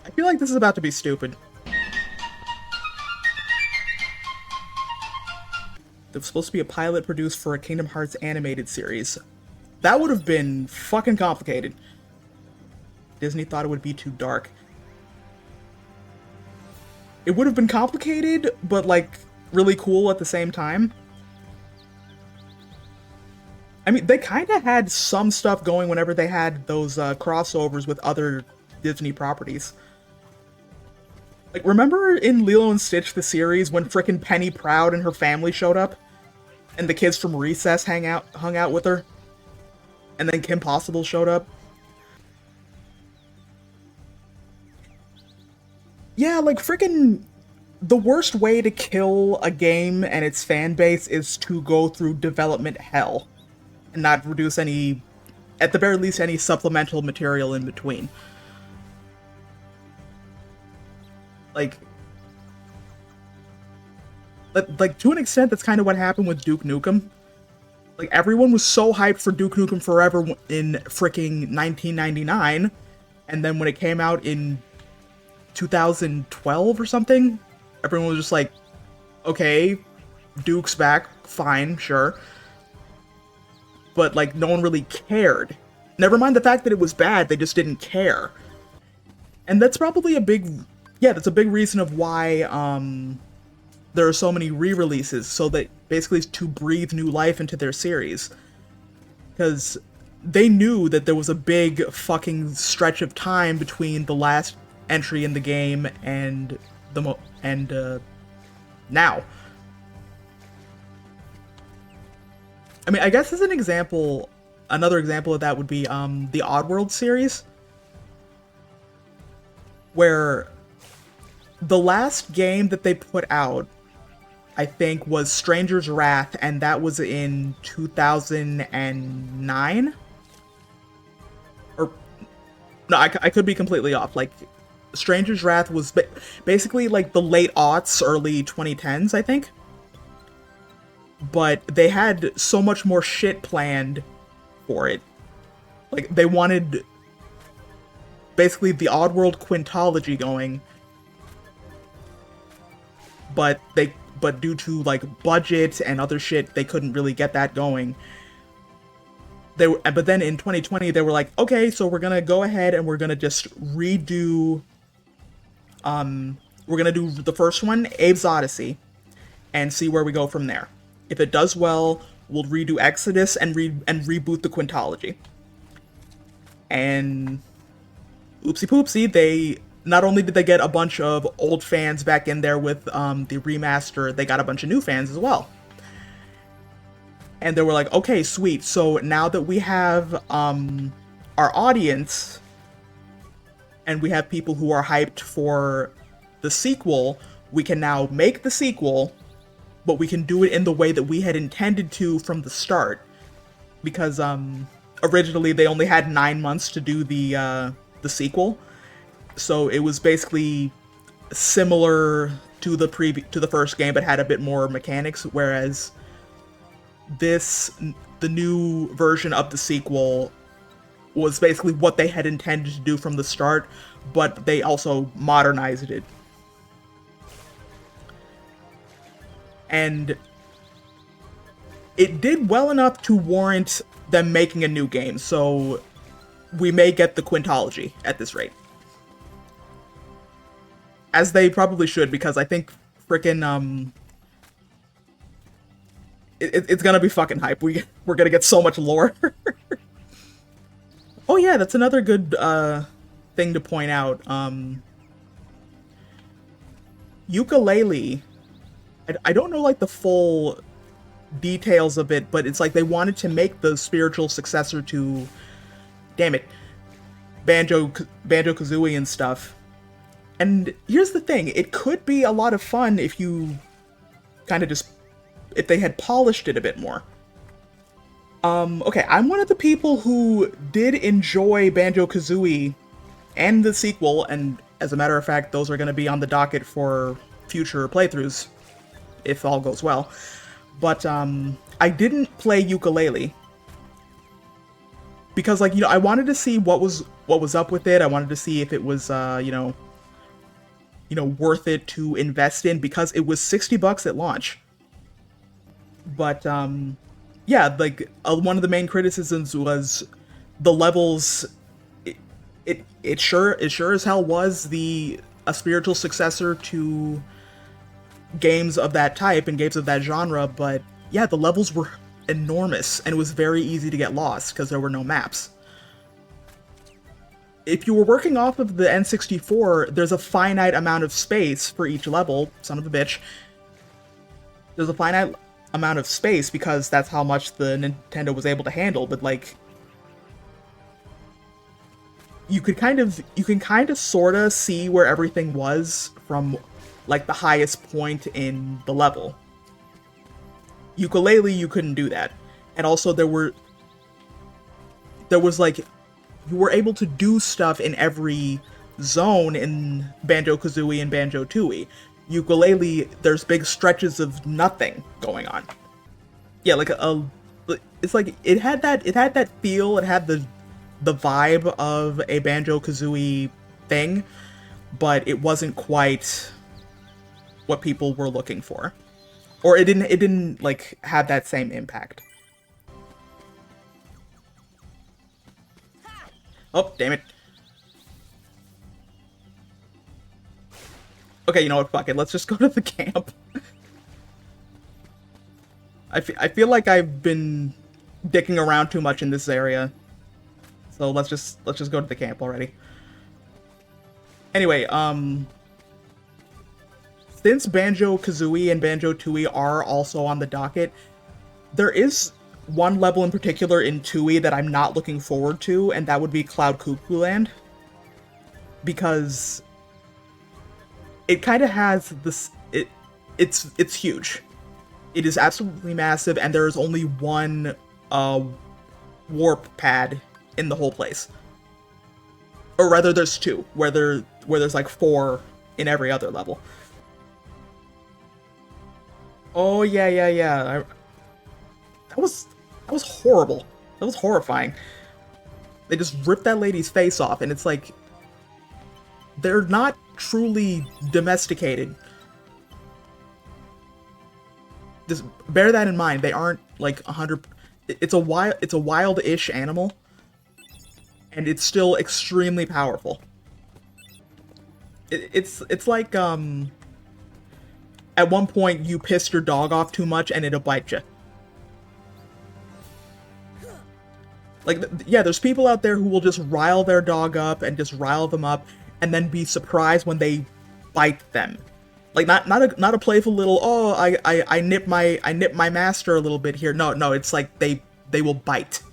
I feel like this is about to be stupid. There was supposed to be a pilot produced for a Kingdom Hearts animated series. That would have been fucking complicated. Disney thought it would be too dark. It would have been complicated, but like really cool at the same time. I mean, they kind of had some stuff going whenever they had those crossovers with other Disney properties. Like, remember in Lilo and Stitch, the series, when frickin' Penny Proud and her family showed up? And the kids from Recess hung out with her? And then Kim Possible showed up? Yeah, like, frickin' the worst way to kill a game and its fan base is to go through development hell. And not produce any, at the very least, any supplemental material in between. Like, to an extent, that's kind of what happened with Duke Nukem. Like, everyone was so hyped for Duke Nukem Forever in fricking 1999, and then when it came out in 2012 or something, everyone was just like, okay, Duke's back, fine, sure. But, like, no one really cared. Never mind the fact that it was bad, they just didn't care. And that's probably a big... Yeah, that's a big reason of why, there are so many re-releases, so that basically to breathe new life into their series. Because they knew that there was a big fucking stretch of time between the last entry in the game and now. I mean, I guess as an example, another example of that would be the Oddworld series, where the last game that they put out, I think, was Stranger's Wrath, and that was in 2009? Or, no, I could be completely off. Like, Stranger's Wrath was basically like the late aughts, early 2010s, I think. But they had so much more shit planned for it. Like, they wanted basically the Oddworld quintology going, but due to like budget and other shit, they couldn't really get that going. But then in 2020 they were like, okay, so we're gonna go ahead and we're gonna just redo. We're gonna do the first one, Abe's Odyssey, and see where we go from there. If it does well, we'll redo Exodus and reboot the quintology. And oopsie poopsie, they not only did they get a bunch of old fans back in there with the remaster, they got a bunch of new fans as well. And they were like, okay, sweet. So now that we have our audience, and we have people who are hyped for the sequel, we can now make the sequel, but we can do it in the way that we had intended to from the start. Because originally they only had 9 months to do the sequel. So it was basically similar to the first game, but had a bit more mechanics, whereas the new version of the sequel was basically what they had intended to do from the start, but they also modernized it. And it did well enough to warrant them making a new game, so we may get the quintology at this rate. As they probably should, because I think frickin' it's gonna be fucking hype. We're gonna get so much lore. Oh yeah, that's another good thing to point out. Ukulele, I don't know like the full details of it, but it's like they wanted to make the spiritual successor to, damn it, Banjo-Kazooie and stuff. And here's the thing, it could be a lot of fun if you kind of just, if they had polished it a bit more. Okay, I'm one of the people who did enjoy Banjo-Kazooie and the sequel, and as a matter of fact, those are going to be on the docket for future playthroughs, if all goes well. But, I didn't play Ukulele. Because, like, you know, I wanted to see what was up with it. I wanted to see if it was, you know, worth it to invest in because it was $60 at launch. But yeah, like one of the main criticisms was the levels. It sure as hell was the a spiritual successor to games of that type and games of that genre, but yeah, the levels were enormous and it was very easy to get lost because there were no maps. If you were working off of the N64, there's a finite amount of space for each level, son of a bitch. There's a finite amount of space because that's how much the Nintendo was able to handle, but like you can kind of sorta see where everything was from like the highest point in the level. Ukulele, you couldn't do that. And also there was like you were able to do stuff in every zone in Banjo-Kazooie and Banjo-Tooie. Ukulele, there's big stretches of nothing going on. Yeah, like it's like it had that feel, it had the vibe of a Banjo-Kazooie thing, but it wasn't quite what people were looking for. Or it didn't like have that same impact. Oh, damn it. Okay, you know what? Fuck it. Let's just go to the camp. I feel like I've been dicking around too much in this area. So let's just go to the camp already. Anyway, since Banjo-Kazooie and Banjo-Tooie are also on the docket, there is one level in particular in Tooie that I'm not looking forward to, and that would be Cloud Cuckoo Land. Because it kind of has this it's huge. It is absolutely massive, and there is only one uh, warp pad in the whole place. Or rather, there's two, where there's like four in every other level. Oh yeah, yeah, yeah. That was that was horrible. That was horrifying. They just ripped that lady's face off, and it's like they're not truly domesticated. Just bear that in mind. They aren't like 100. It's a wild-ish animal, and it's still extremely powerful. It's like at one point you pissed your dog off too much and it'll bite you. Like, yeah, there's people out there who will just rile their dog up and just rile them up, and then be surprised when they bite them. Like, not a playful little, oh, I nip my master a little bit here. No, no, it's like they will bite.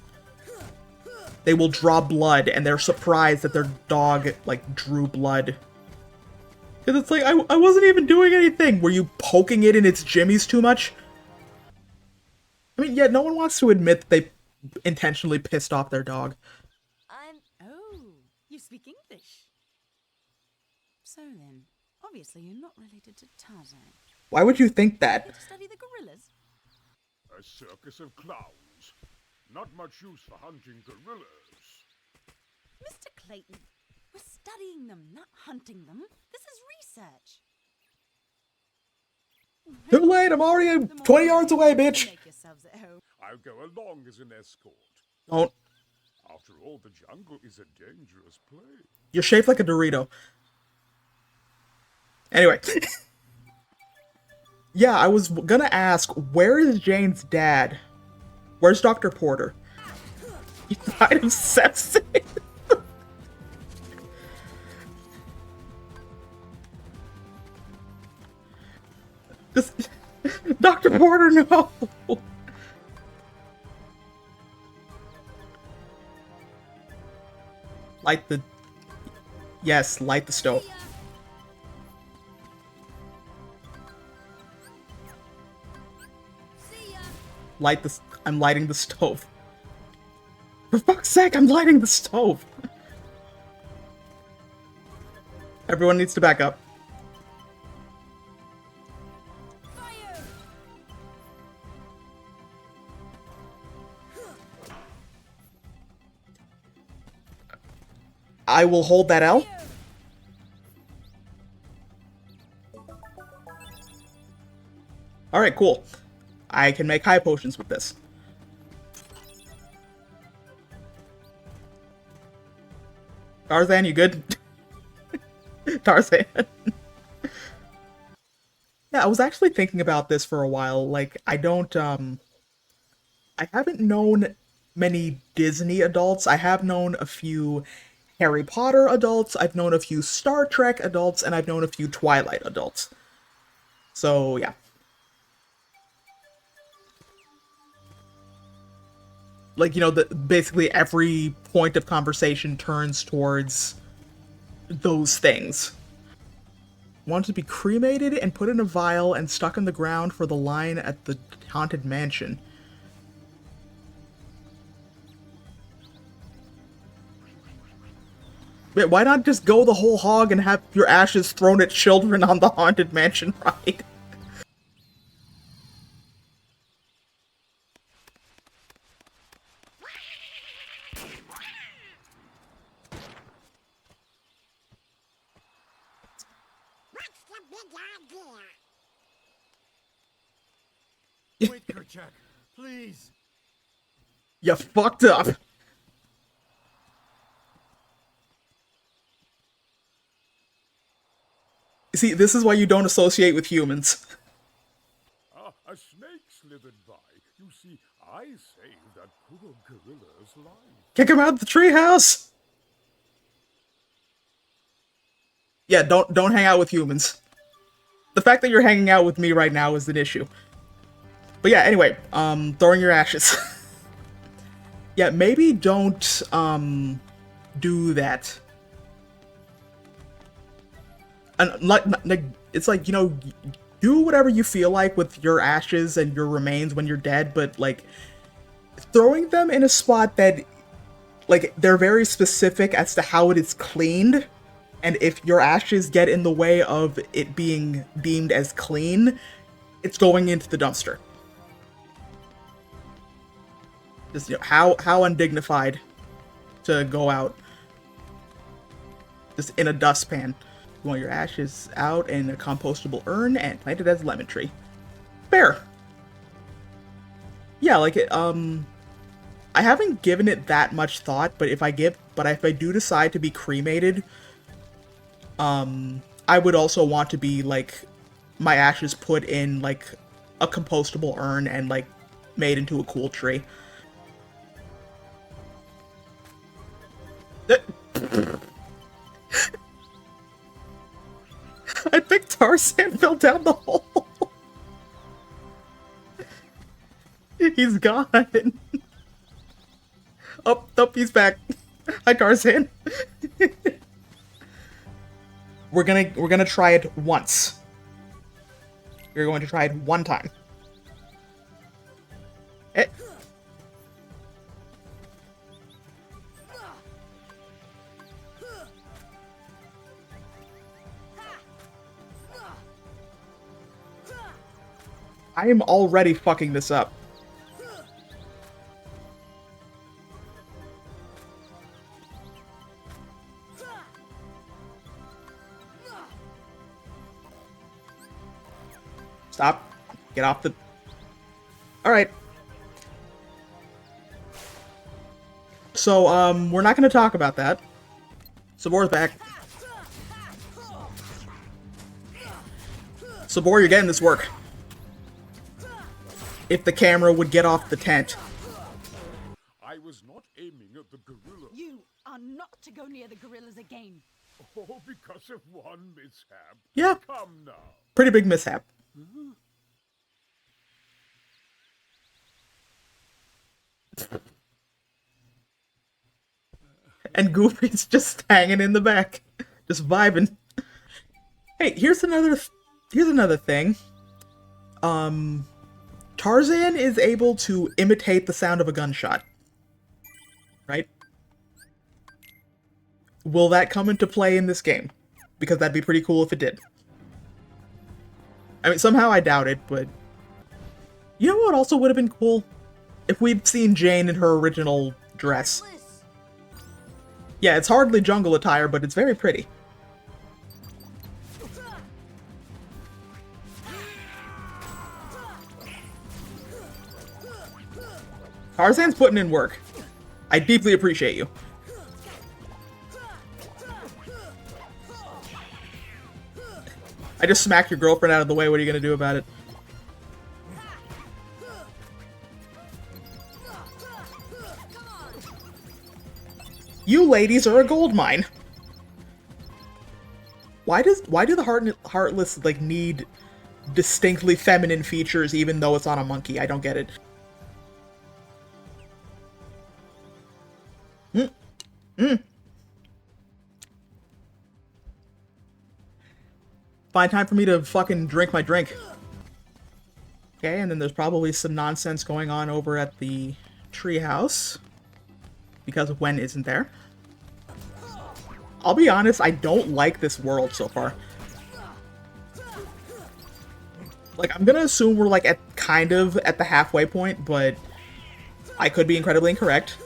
They will draw blood, and they're surprised that their dog like drew blood. Because it's like I wasn't even doing anything. Were you poking it in its jimmies too much? I mean, yeah, no one wants to admit that they intentionally pissed off their dog. Oh, you speak English. So then, obviously you're not related to Tarzan. Why would you think that? Here to study the gorillas? A circus of clowns. Not much use for hunting gorillas. Mr. Clayton, we're studying them, not hunting them. This is research. Too late, I'm already 20 yards away, bitch! Make yourselves at home. I'll go along as an escort. Don't. After all, the jungle is a dangerous place. You're shaped like a Dorito. Anyway. Yeah, I was gonna ask, where is Jane's dad? Where's Dr. Porter? He died of sepsis. This, Dr. Porter, no! Light the... Yes, light the stove. Light the... I'm lighting the stove. For fuck's sake, I'm lighting the stove! Everyone needs to back up. I will hold that L. Alright, cool. I can make high potions with this. Tarzan, you good? Tarzan. Yeah, I was actually thinking about this for a while. Like, I haven't known many Disney adults. I have known a few Harry Potter adults, I've known a few Star Trek adults, and I've known a few Twilight adults. So, yeah. Like, basically every point of conversation turns towards those things. Wanted to be cremated and put in a vial and stuck in the ground for the line at the haunted mansion. Wait, why not just go the whole hog and have your ashes thrown at children on the haunted mansion ride? Wait, Kerchak, please. You fucked up. See, this is why you don't associate with humans. Ah, a snake slithered by. You see, I saved that poor gorilla's life. Kick him out of the treehouse. Yeah, don't hang out with humans. The fact that you're hanging out with me right now is an issue. But yeah, anyway, throwing your ashes. Yeah, maybe don't do that. And like it's like, do whatever you feel like with your ashes and your remains when you're dead, but like throwing them in a spot that like they're very specific as to how it is cleaned, and if your ashes get in the way of it being deemed as clean, it's going into the dumpster. Just how undignified to go out just in a dustpan. You want your ashes out in a compostable urn and planted as a lemon tree. Fair. Yeah, like I haven't given it that much thought, but if I do decide to be cremated, I would also want to be like my ashes put in like a compostable urn and like made into a cool tree. I think Tarzan fell down the hole. He's gone. Up, he's back. Hi, Tarzan. We're gonna try it once. We're going to try it one time. Eh. I am already fucking this up. Stop. Get off the... Alright. So, we're not gonna talk about that. Sabor's back. Sabor, you're getting this work. If the camera would get off the tent. I was not aiming at the gorilla. You are not to go near the gorillas again. Oh, because of one mishap. Yeah, Come now. pretty big mishap. And Goofy's just hanging in the back, just vibing. Hey, here's another thing. Tarzan is able to imitate the sound of a gunshot. Right? Will that come into play in this game? Because that'd be pretty cool if it did. I mean, somehow I doubt it, but... You know what also would have been cool? If we'd seen Jane in her original dress. Yeah, it's hardly jungle attire, but it's very pretty. Tarzan's putting in work. I deeply appreciate you. I just smacked your girlfriend out of the way. What are you gonna do about it? You ladies are a gold mine. Why do the Heartless like need distinctly feminine features even though it's on a monkey? I don't get it. Find time for me to fucking drink my drink. Okay, and then there's probably some nonsense going on over at the treehouse. Because Wen isn't there. I'll be honest, I don't like this world so far. Like, I'm gonna assume we're like kind of at the halfway point, but I could be incredibly incorrect.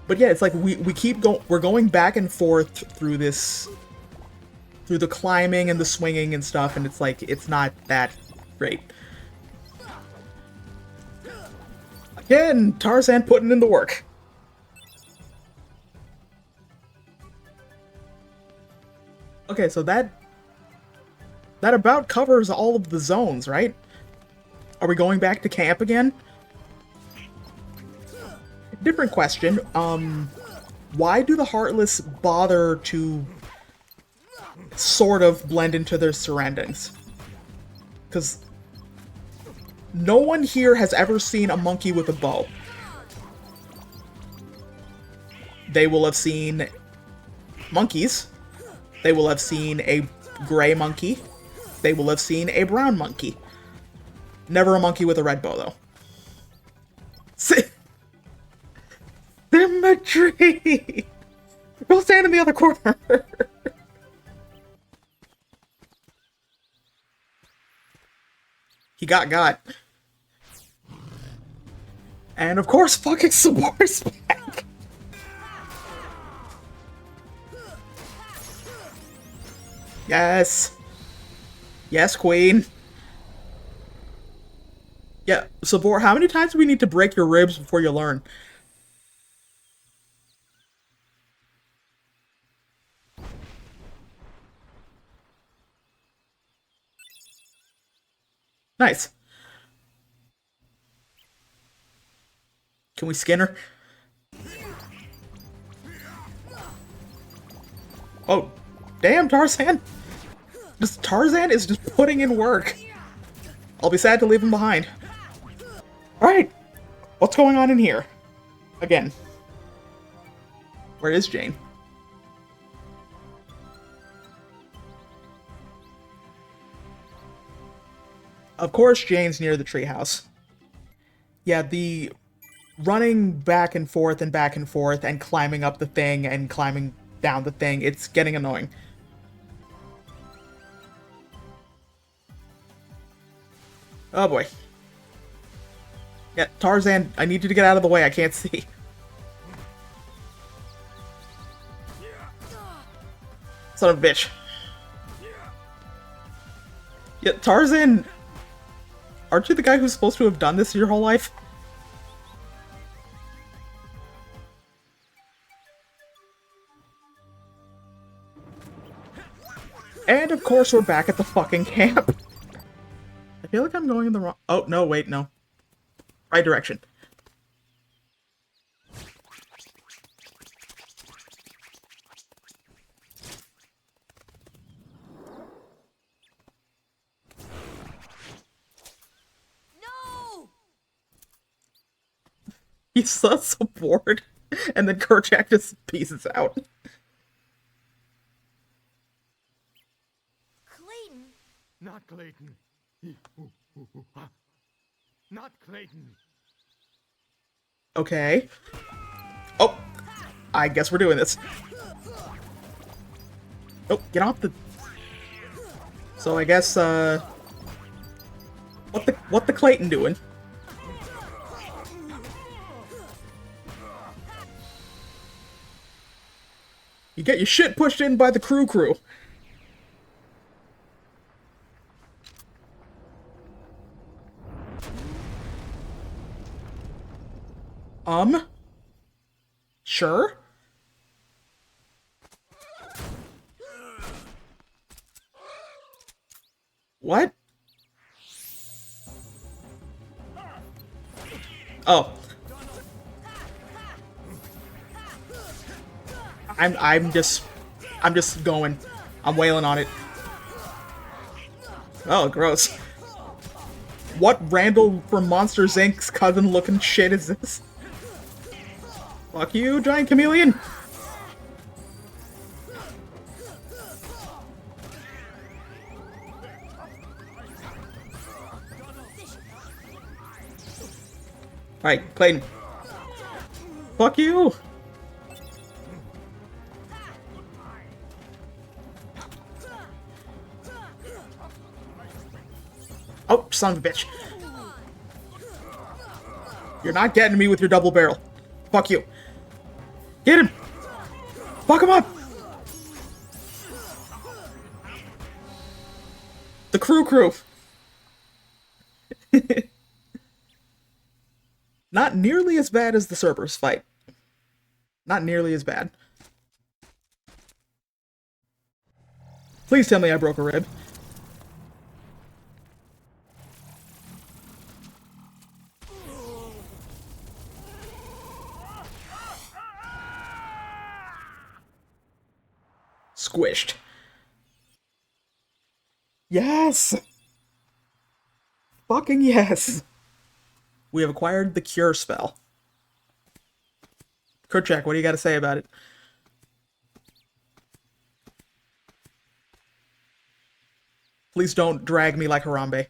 But yeah, it's like we're going back and forth through the climbing and the swinging and stuff, and it's like, it's not that great. Again, Tarzan putting in the work. Okay, so that about covers all of the zones, right? Are we going back to camp again? Different question. Why do the Heartless bother to sort of blend into their surroundings? Because no one here has ever seen a monkey with a bow. They will have seen monkeys. They will have seen a gray monkey. They will have seen a brown monkey. Never a monkey with a red bow, though. Symmetry! Go stand in the other corner! He got. And of course, fucking Sabor's back! Yes! Yes, queen! Yeah, Sabor, how many times do we need to break your ribs before you learn? Nice. Can we skin her? Oh, damn, Tarzan! Tarzan is just putting in work. I'll be sad to leave him behind. Alright, what's going on in here? Again. Where is Jane? Of course Jane's near the treehouse. Yeah, the running back and forth and climbing up the thing and climbing down the thing, it's getting annoying. Oh boy. Yeah, Tarzan, I need you to get out of the way, I can't see. Son of a bitch. Yeah, Tarzan, aren't you the guy who's supposed to have done this your whole life? And of course we're back at the fucking camp. I feel like I'm going in the wrong... Oh, no, wait, no. Right direction. No! He's so bored. And then Kerchak just pieces out. Clayton! Not Clayton. Not Clayton. Okay. Oh! I guess we're doing this. Oh, get off the... So I guess, what the Clayton doing? You get your shit pushed in by the crew. Sure. What? Oh. I'm just going. I'm wailing on it. Oh, gross. What Randall from Monsters Inc.'s cousin looking shit is this? Fuck you, giant chameleon! Alright, Clayton. Fuck you! Oh, son of a bitch. You're not getting me with your double barrel. Fuck you. Get him! Fuck him up! The crew. Not nearly as bad as the Cerberus fight. Not nearly as bad. Please tell me I broke a rib. Squished. Yes! Fucking yes! We have acquired the cure spell. Kerchak, what do you got to say about it? Please don't drag me like Harambe.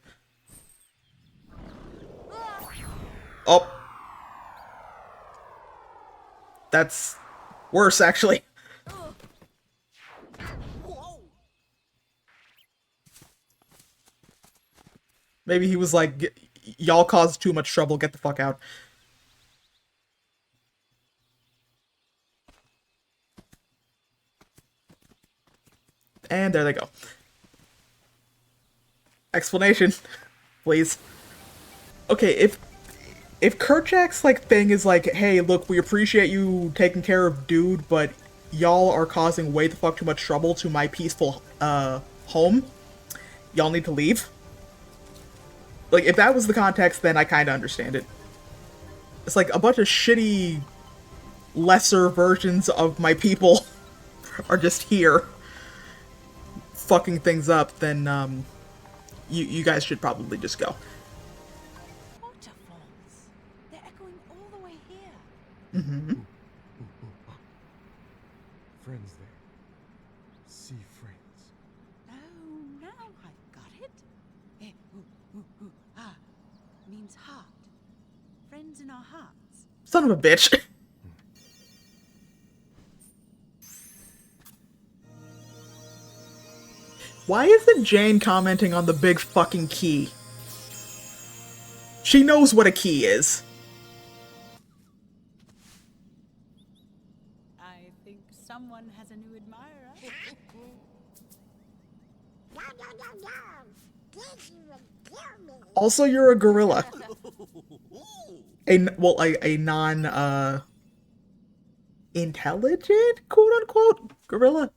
Oh. That's worse, actually. Maybe he was like, y'all caused too much trouble, get the fuck out. And there they go. Explanation, please. Okay, if Kerchak's like thing is like, hey, look, we appreciate you taking care of dude, but y'all are causing way the fuck too much trouble to my peaceful home. Y'all need to leave. Like, if that was the context, then I kind of understand it. It's like a bunch of shitty, lesser versions of my people are just here fucking things up, then, you guys should probably just go. Waterfalls. They're echoing all the way here. Mm-hmm. Friends there. Sea friends. Oh, now I've got it. Means heart. Friends in our hearts. Son of a bitch. Why isn't Jane commenting on the big fucking key? She knows what a key is. I think someone has a new admirer. Also, you're a gorilla. A non, intelligent, quote-unquote, gorilla?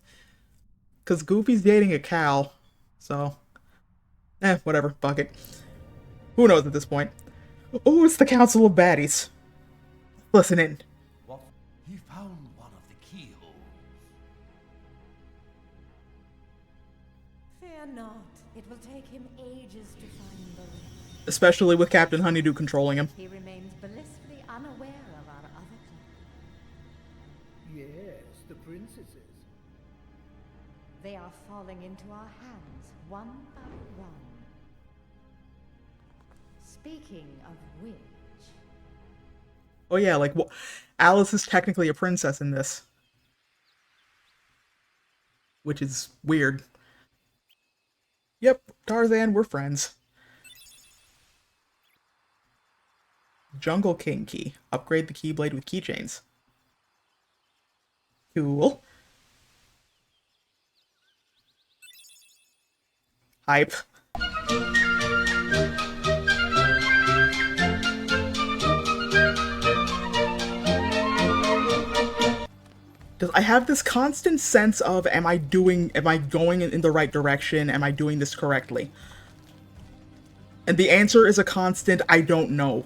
Because Goofy's dating a cow, so... whatever, fuck it. Who knows at this point? Oh, it's the Council of Baddies. Listen in. What? He found one of the keyholes. Fear not. It will take him ages to find the ring. Especially with Captain Honeydew controlling him. He remains blissfully unaware of our other claims. Yes, the princesses. They are falling into our hands, one by one. Speaking of which... Oh yeah, like, Alice is technically a princess in this. Which is weird. Yep, Tarzan, we're friends. Jungle King key. Upgrade the Keyblade with keychains. Cool. Hype. Because I have this constant sense of, am I going in the right direction? Am I doing this correctly? And the answer is a constant, I don't know.